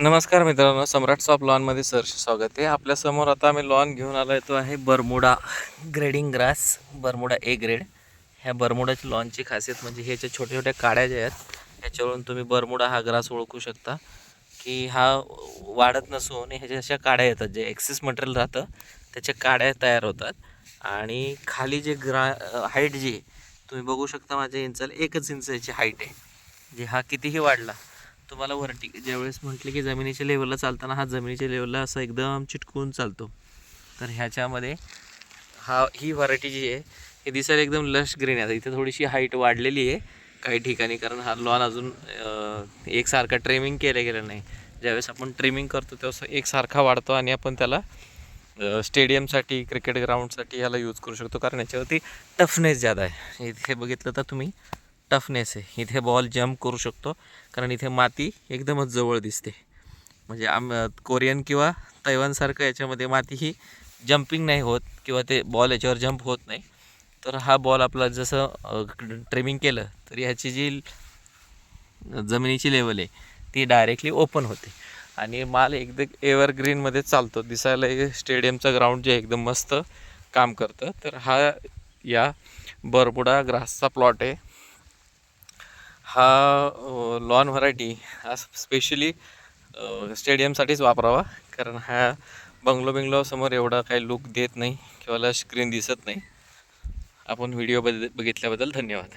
नमस्कार मित्रांनो, सम्राट शॉप लॉनमध्ये सहर्ष स्वागत आहे. आपल्यासमोर आता आम्ही लॉन घेऊन आलो आहे, तो आहे Bermuda grading grass, Bermuda A grade. ह्या बरमुडाची लॉनची खासियत म्हणजे ह्याच्या छोट्या छोट्या काड्या ज्या आहेत ह्याच्यावरून तुम्ही बरमुडा हा ग्रास ओळखू शकता की हा वाढत नसून ह्याच्या अशा काड्या येतात, जे एक्सेस मटेरियल राहतं त्याच्या काड्या तयार होतात. आणि खाली जे हाईट जी तुम्ही बघू शकता, माझ्या इंचाला 1 इंच याची हाईट आहे. जे हा कितीही वाढला तुम्हाला वरती ज्यावेळेस म्हटले की जमिनीच्या लेवलला चालताना हा जमिनीच्या लेवलला असा एकदम चिटकून चालतो. तर ह्याच्यामध्ये ही व्हरायटी जी आहे ही दिसायला एकदम लश ग्रीन आहे. इथे थोडीशी हाईट वाढलेली आहे काही ठिकाणी, कारण हा लॉन अजून एकसारखा ट्रिमिंग केलं गेलं नाही. ज्यावेळेस आपण ट्रिमिंग करतो तेव्हा एकसारखा वाढतो आणि आपण त्याला स्टेडियमसाठी, क्रिकेट ग्राउंडसाठी ह्याला यूज करू शकतो, कारण याच्यावरती टफनेस जादा आहे. इथे बघितलं तर तुम्ही टफनेस आहे, इथे बॉल जम्प करू शकतो कारण इथे माती एकदमच जवळ दिसते. म्हणजे कोरियन किंवा तैवानसारखं याच्यामध्ये माती ही जम्पिंग नाही होत किंवा ते बॉल याच्यावर जम्प होत नाही. तर हा बॉल आपला जसं ट्रिमिंग केलं तर ह्याची जी जमिनीची लेवल आहे ती डायरेक्टली ओपन होते आणि माल एकदम एव्हरग्रीनमध्ये चालतो. दिसायला स्टेडियमचं ग्राउंड जे एकदम मस्त काम करतं. तर हा या बरमुडा ग्रासचा प्लॉट आहे. हा लॉन व्हरायटी हा स्पेशली स्टेडियमसाठीच वापरावा, कारण हा बंगलो समोर एवढा काही लुक देत नाही किंवा स्क्रीन दिसत नाही. आपण व्हिडिओ बघितल्याबद्दल धन्यवाद.